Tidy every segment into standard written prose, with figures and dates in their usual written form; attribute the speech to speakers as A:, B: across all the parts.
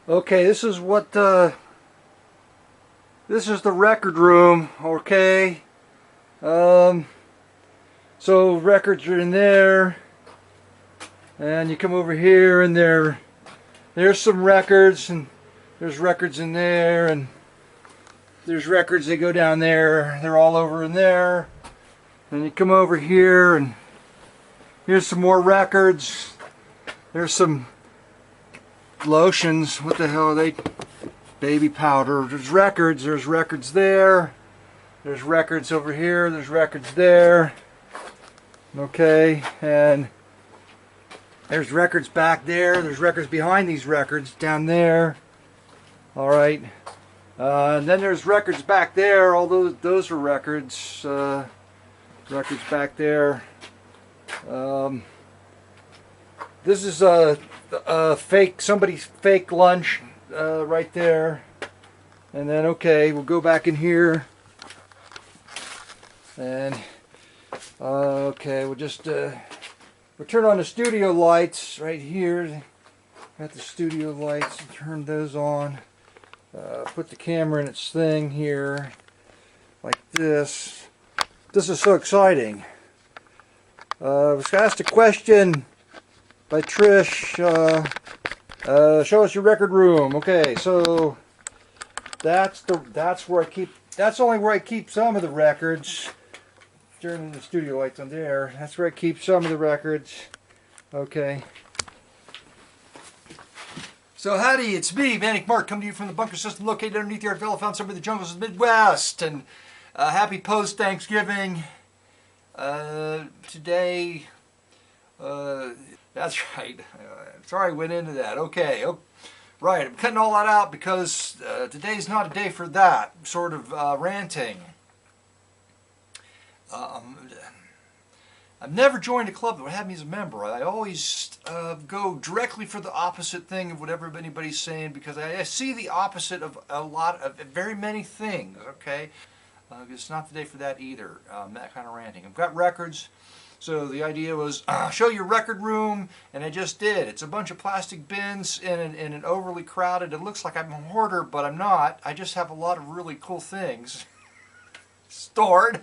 A: Okay, this is the record room. Okay, um, so records are in there, and you come over here, and there's some records, and there's records in there, and there's records that go down there. They're all over in there, and you come over here, and here's some more records. There's some lotions. What the hell are they? Baby powder. There's records there. There's records over here. There's records there. Okay, and there's records back there. There's records behind these records down there. All right. And then there's records back there. All those are records. Records back there. This is a fake, somebody's fake lunch right there. And then, okay, we'll go back in here. And, okay, we'll just, we'll turn on the studio lights right here. Got the studio lights, turn those on. Put the camera in its thing here, like this. This is so exciting. I was asked a question by Trish. Show us your record room. Okay, so that's where I keep. That's only where I keep some of the records. Turning the studio lights on there. That's where I keep some of the records. Okay. So howdy, it's me, Manic Mark, coming to you from the bunker system located underneath the Arvella found somewhere in the jungles of the Midwest. And happy post-Thanksgiving. Today, that's right. Sorry I went into that. Okay. Oh, right, I'm cutting all that out because today's not a day for that sort of ranting. I've never joined a club that would have me as a member. I always go directly for the opposite thing of whatever anybody's saying because I see the opposite of a lot of very many things, okay? It's not the day for that either, that kind of ranting. I've got records, so the idea was show your record room, and I just did. It's a bunch of plastic bins in an overly crowded, it looks like I'm a hoarder, but I'm not. I just have a lot of really cool things stored.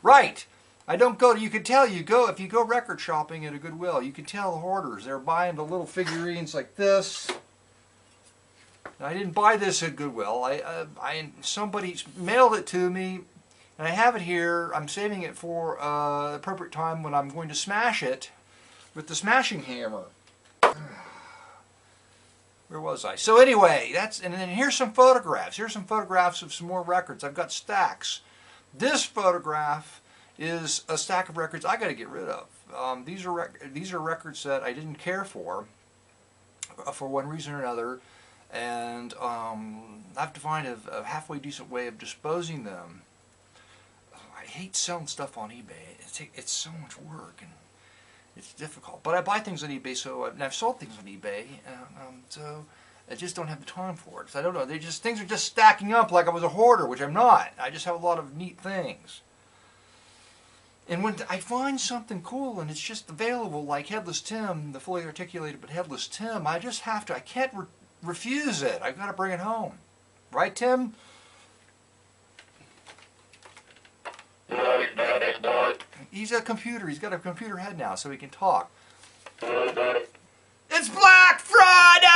A: Right. I don't go to, you can tell, if you go record shopping at a Goodwill, you can tell the hoarders. They're buying the little figurines like this. I didn't buy this at Goodwill. Somebody mailed it to me, and I have it here. I'm saving it for the appropriate time when I'm going to smash it with the smashing hammer. Where was I? So anyway, and then here's some photographs. Here's some photographs of some more records. I've got stacks. This photograph is a stack of records I got to get rid of. These are records that I didn't care for one reason or another, and I have to find a halfway decent way of disposing them. I hate selling stuff on eBay. It's so much work and it's difficult. But I buy things on eBay, and I've sold things on eBay, so I just don't have the time for it. So I don't know. Things are just stacking up like I was a hoarder, which I'm not. I just have a lot of neat things. And when I find something cool and it's just available, like Headless Tim, the fully articulated but Headless Tim, I just have to. I can't refuse it. I've got to bring it home. Right, Tim? He's a computer. He's got a computer head now, so he can talk. It's Black Friday!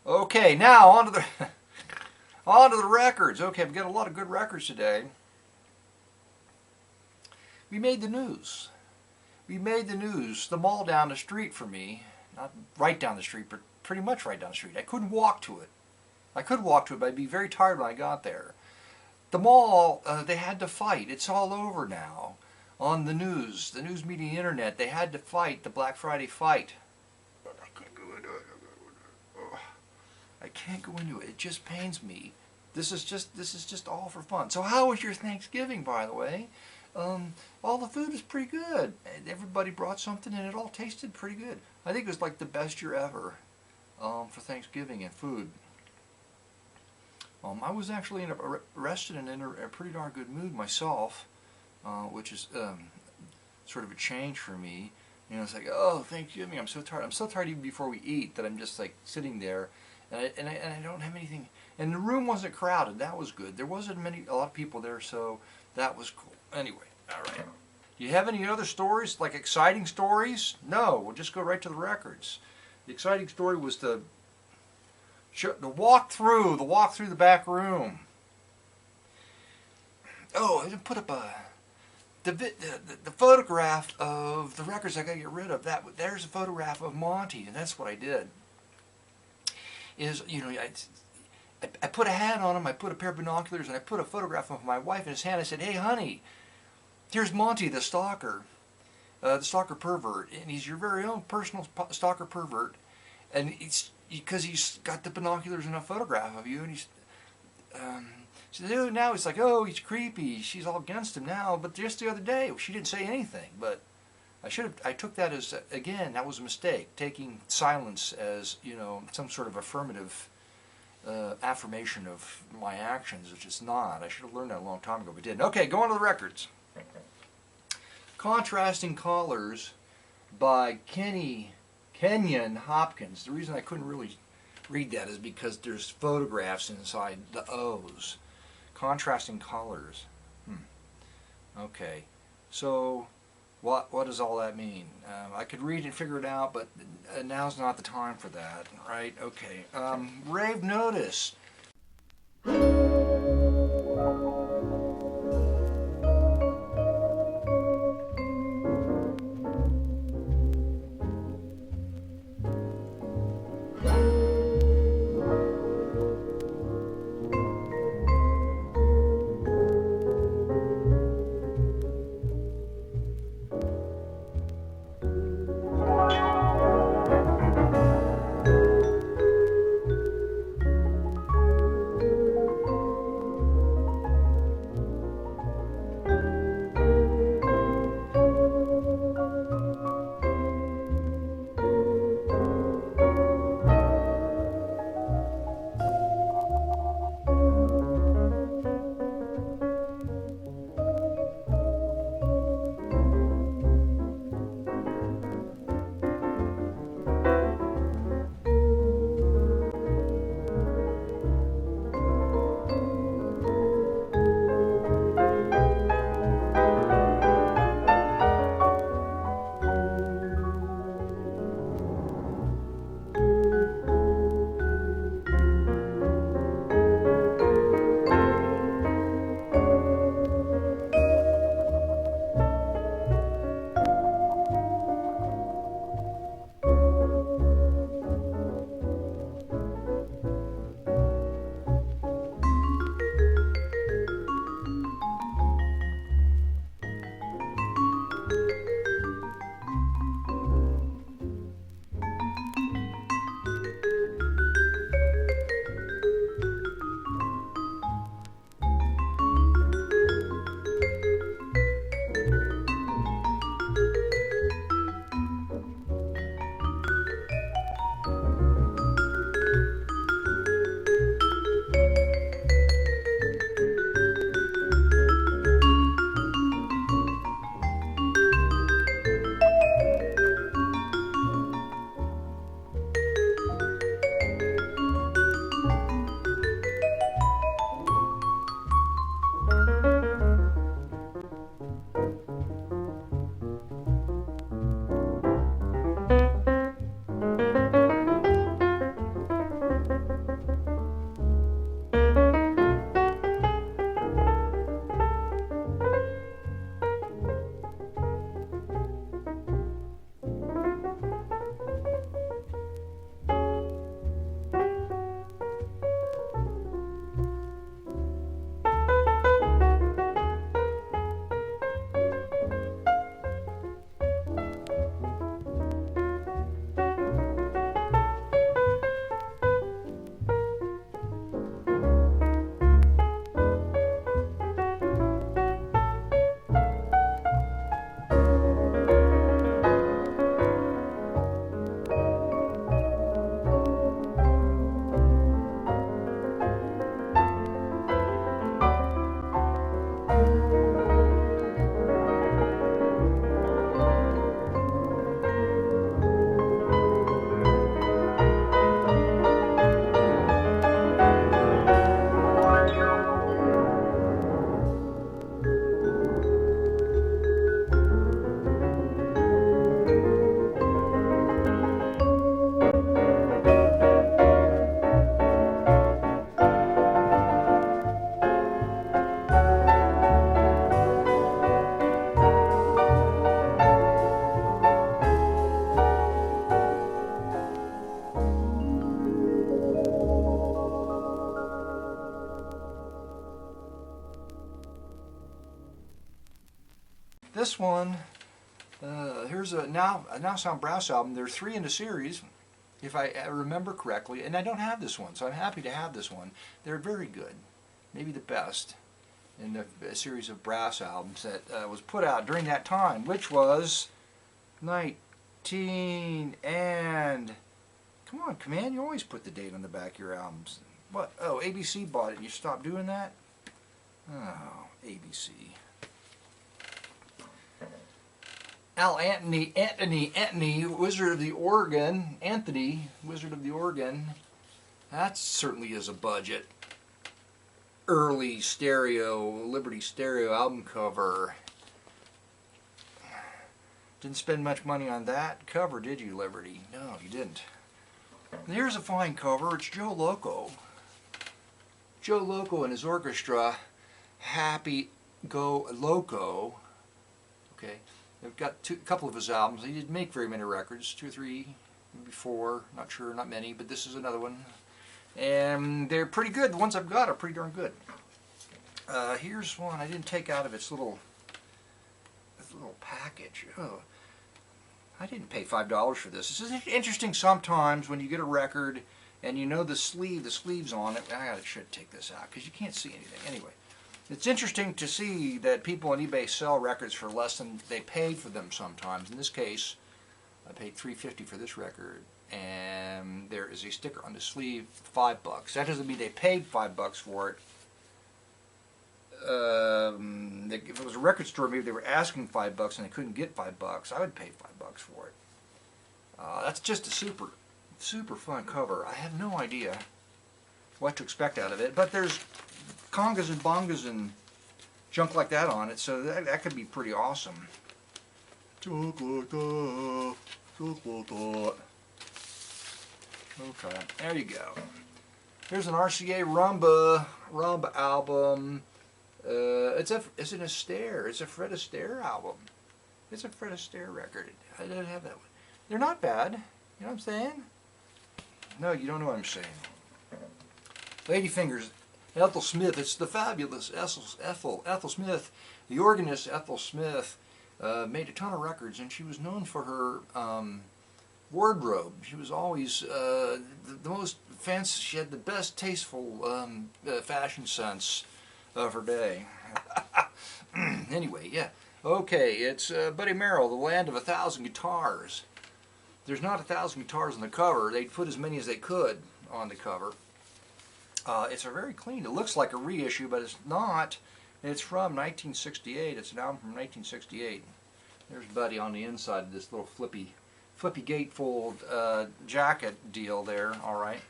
A: Okay, now on to the records. Okay, I've got a lot of good records today. We made the news. We made the news. The mall down the street for me, not right down the street, but pretty much right down the street. I couldn't walk to it. I could walk to it, but I'd be very tired when I got there. The mall, they had to fight. It's all over now. On the news media, internet, they had to fight the Black Friday fight. I can't go into it. It just pains me. This is just all for fun. So how was your Thanksgiving, by the way? All the food was pretty good. Everybody brought something and it all tasted pretty good. I think it was like the best year ever for Thanksgiving and food. I was actually rested and in a pretty darn good mood myself. which is sort of a change for me. You know, it's like, oh, thank you. I mean, I'm so tired. I'm so tired even before we eat that I'm just like sitting there, and I don't have anything. And the room wasn't crowded. That was good. There wasn't a lot of people there, so that was cool. Anyway, all right. Do you have any other stories, like exciting stories? No, we'll just go right to the records. The exciting story was the walk through the back room. Oh, I didn't put up the photograph of the records I got to get rid of. There's a photograph of Monty, and that's what I did. Is, you know, I put a hat on him, I put a pair of binoculars, and I put a photograph of my wife in his hand. I said, hey, honey, here's Monty, the stalker pervert, and he's your very own personal stalker pervert, and because he's got the binoculars and a photograph of you, and he's, so now it's like, oh, he's creepy, she's all against him now, but just the other day, she didn't say anything, but I took that as, again, that was a mistake, taking silence as, you know, some sort of affirmative affirmation of my actions, which it's not. I should have learned that a long time ago, but didn't. Okay, go on to the records. Contrasting Colors by Kenyon Hopkins. The reason I couldn't really read that is because there's photographs inside the O's. Contrasting Colors. Okay, so what does all that mean? I could read and figure it out, but now's not the time for that, right? Okay. Rave Notice. this one, here's a Now Sound Brass album. There are 3 in the series, if I remember correctly, and I don't have this one, so I'm happy to have this one. They're very good, maybe the best in the series of brass albums that was put out during that time, which was 19 and... Come on, Command, you always put the date on the back of your albums. What? Oh, ABC bought it and you stopped doing that? Oh, ABC. Anthony, Wizard of the Organ. Anthony, Wizard of the Organ. That certainly is a budget. Early stereo, Liberty Stereo album cover. Didn't spend much money on that cover, did you, Liberty? No, you didn't. And here's a fine cover. It's Joe Loco. Joe Loco and his orchestra, Happy Go Loco. Okay, they've got a couple of his albums. He didn't make very many records, 2 or 3, maybe 4, not sure, not many, but this is another one. And they're pretty good. The ones I've got are pretty darn good. Here's one I didn't take out of its little package. Oh, I didn't pay $5 for this. This is interesting sometimes when you get a record and you know the sleeve's on it. I should take this out because you can't see anything. Anyway, it's interesting to see that people on eBay sell records for less than they paid for them sometimes. In this case, I paid $3.50 for this record, and there is a sticker on the sleeve, $5. That doesn't mean they paid $5 for it. If it was a record store, maybe they were asking $5 and they couldn't get $5. I would pay $5 for it. That's just a super fun cover. I have no idea what to expect out of it, but there's congas and bongas and junk like that on it, so that could be pretty awesome. Okay, there you go. Here's an RCA Rumba album. It's an Astaire. It's a Fred Astaire album. It's a Fred Astaire record. I didn't have that one. They're not bad. You know what I'm saying? No, you don't know what I'm saying. Ladyfingers, Ethel Smith. It's the fabulous Ethel Smith. The organist Ethel Smith made a ton of records, and she was known for her wardrobe. She was always the most fancy. She had the best tasteful fashion sense of her day. Anyway, yeah. Okay, it's Buddy Merrill, The Land of 1,000 Guitars. There's not 1,000 guitars on the cover. They put as many as they could on the cover. It's a very clean. It looks like a reissue, but it's not. It's from 1968. It's an album from 1968. There's Buddy on the inside of this little flippy gatefold jacket deal there. All right.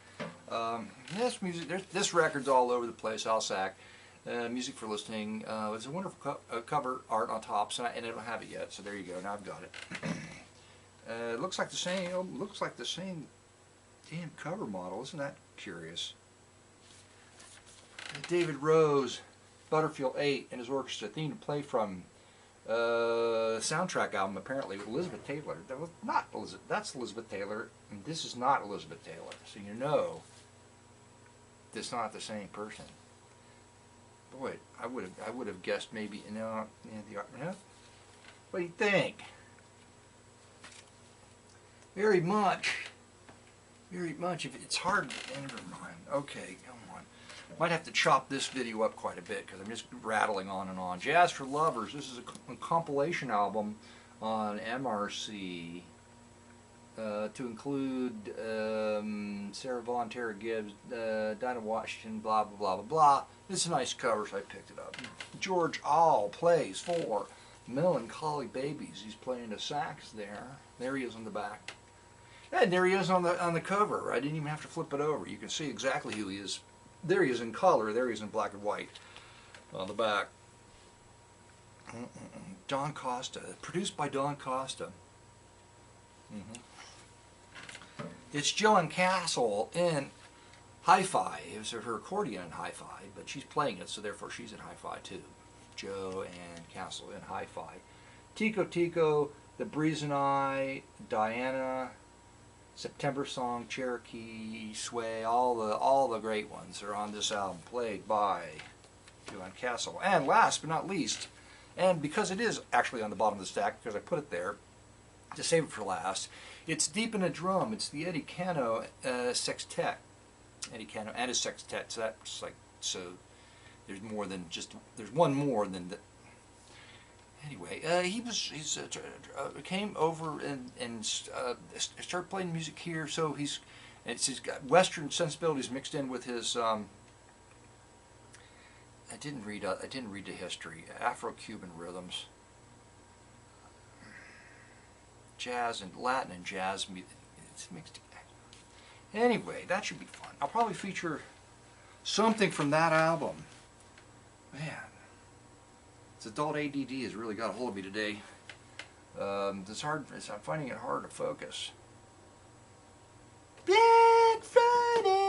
A: This record's all over the place. Alsac. Music for Listening. It's a wonderful cover art on top, and I don't have it yet. So there you go. Now I've got it. It looks like the same. Looks like the same damn cover model. Isn't that curious? David Rose, Butterfield 8, and his orchestra theme to play from soundtrack album apparently with Elizabeth Taylor. That was not Elizabeth. That's Elizabeth Taylor, and this is not Elizabeth Taylor. So you know, it's not the same person. Boy, I would have guessed maybe. No. What do you think? Very much. It's hard. Never mind. Okay, come on. Might have to chop this video up quite a bit because I'm just rattling on and on. Jazz for Lovers. This is a compilation album on MRC to include Sarah Vaughan, Tara Gibbs, Dinah Washington, blah blah blah blah blah. It's a nice cover, so I picked it up. George Aul plays for Melancholy Babies. He's playing the sax there. There he is on the back. And there he is on the cover. I didn't even have to flip it over. You can see exactly who he is. There he is in color. There he is in black and white on the back. Don Costa. Produced by Don Costa. It's Joan Castle in hi-fi. It was her accordion in hi-fi, but she's playing it, so therefore she's in hi-fi too. Joan Castle in hi-fi. Tico Tico, The Breeze and I, Diana, September Song, Cherokee, Sway, all the great ones are on this album, played by Joan Castle. And last but not least, And because it is actually on the bottom of the stack, because I put it there to save it for last, it's Deep in a Drum. It's the Eddie Cano Sextet. Eddie Cano and his Sextet. So that's like, so there's more than just, there's one more than the, anyway, he came over and started playing music here. So he's got Western sensibilities mixed in with his. I didn't read the history. Afro-Cuban rhythms, jazz and Latin and jazz. It's mixed together. Anyway, that should be fun. I'll probably feature something from that album. Man. This adult ADD has really got a hold of me today. It's hard. I'm finding it hard to focus. Black Friday.